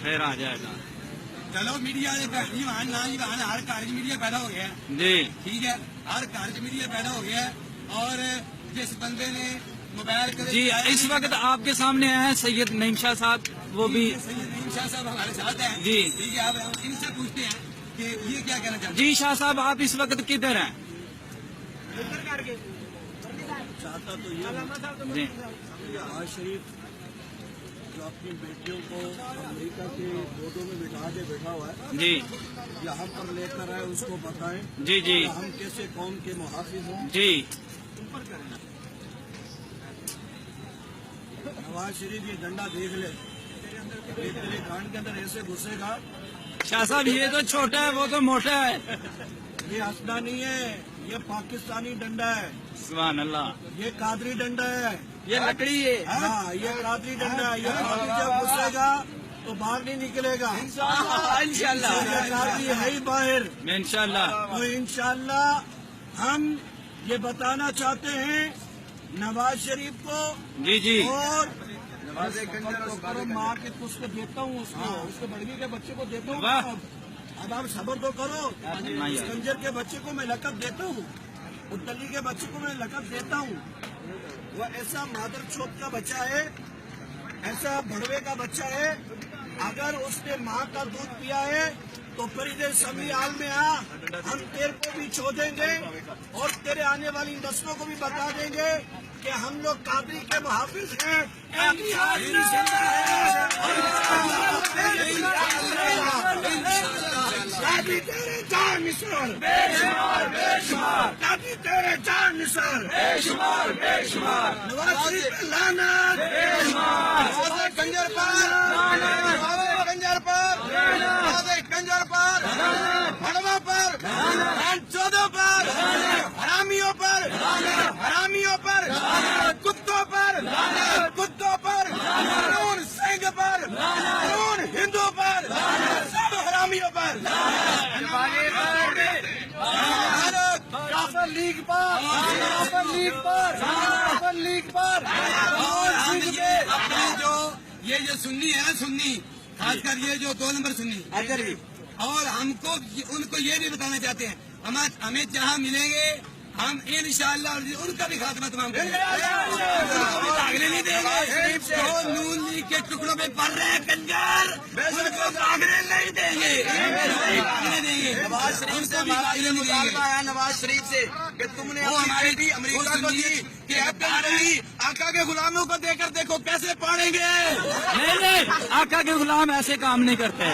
پھر آ جائے گا. چلو میڈیا ہر گھر میڈیا پیدا ہو گیا ہے جی ٹھیک ہے, ہر گھر میڈیا پیدا ہو گیا ہے. اور جس بندے نے موبائل جی اس وقت آپ کے سامنے آئے ہیں سید نعیم شاہ صاحب, وہ بھی سید نعیم شاہ صاحب ہمارے ساتھ ہیں. جی ٹھیک ہے, اب ہم ان سے پوچھتے ہیں کہ یہ کیا کہنا چاہتے ہیں. جی شاہ صاحب آپ اس وقت کدھر ہیں؟ چاہتا تو یہ جی نواز شریف جو اپنی بیٹیوں کو امریکہ کے بورڈوں میں بٹھا کے بیٹھا ہوا ہے, جی یہاں پر لے کر آئے, اس کو بتائیں جی جی کہ ہم کیسے قوم کے محافظ ہوں. جی نواز شریف یہ ڈنڈا دیکھ لے, یہ تیرے کان کے اندر ایسے گھسے گا. شاہ صاحب یہ تو چھوٹا ہے وہ تو موٹا ہے. یہ ہنسنا نہیں ہے, یہ پاکستانی ڈنڈا ہے, سبحان اللہ. یہ قادری ڈنڈا ہے. یہ لکڑی ہے. ہاں یہ قادری ڈنڈا ہے. یہ قادری جب گھسے گا تو باہر نہیں نکلے گا. انشاءاللہ یہ قادری ہے ہی باہر. انشاءاللہ. تو انشاءاللہ ہم یہ بتانا چاہتے ہیں نواز شریف کو, جی جی اور مار کے اس کو دیتا ہوں, اس کو بڑھنی کے بچے کو دیتا واہ. ہوں. اب آپ صبر تو کرو. اس کنجر کے بچے کو میں لقب دیتا ہوں, اتلی کے بچے کو میں لقب دیتا ہوں. وہ ایسا مادر چوت کا بچہ ہے, ایسا بڑوے کا بچہ ہے. اگر اس نے ماں کا دودھ پیا ہے تو پھر ادھر سمی حال میں آ, ہم تیرے کو بھی چھو دیں گے اور تیرے آنے والی نسلوں کو بھی بتا دیں گے کہ ہم لوگ قادری کے محافظ ہیں. قادری تیرے جان نثار, قادری تیرے جان نثار, نواز شریف پہ لعنت, کنجر پر, کنجر پر, کنجر پر, بڑوا پر, چودوں پر, حرامیوں پر, حرامیوں پر, کتوں پر, کتوں پر, قانون سنگھ پر, قانون ہندو پر, سب حرامیوں پر, کافر لیگ پر, کافر لیگ پر, کافر لیگ پر. اور ہم یہ اپنے یہ جو سنی ہے نا, سنی خاص کر یہ جو 2 نمبر سنی, اور ہم کو ان کو یہ بھی بتانا چاہتے ہیں ہمیں جہاں ملیں گے ہم انشاءاللہ ان کا بھی خاتمہ تمام کریں گے. بھاگنے نہیں دیں گے. جو نون لیگ کے ٹکڑوں پہ پڑ رہے ہیں کنجر, ان کو بھاگنے نہیں دیں گے, بھاگنے دیں گے. نواز شریف سے مطالبہ ہے نواز شریف سے کہ تم نے ہماری بھی امریکہ کو دی کہ آقا کے غلاموں کو دے کر دیکھو کیسے پاڑیں گے. نہیں نہیں, آقا کے غلام ایسے کام نہیں کرتے.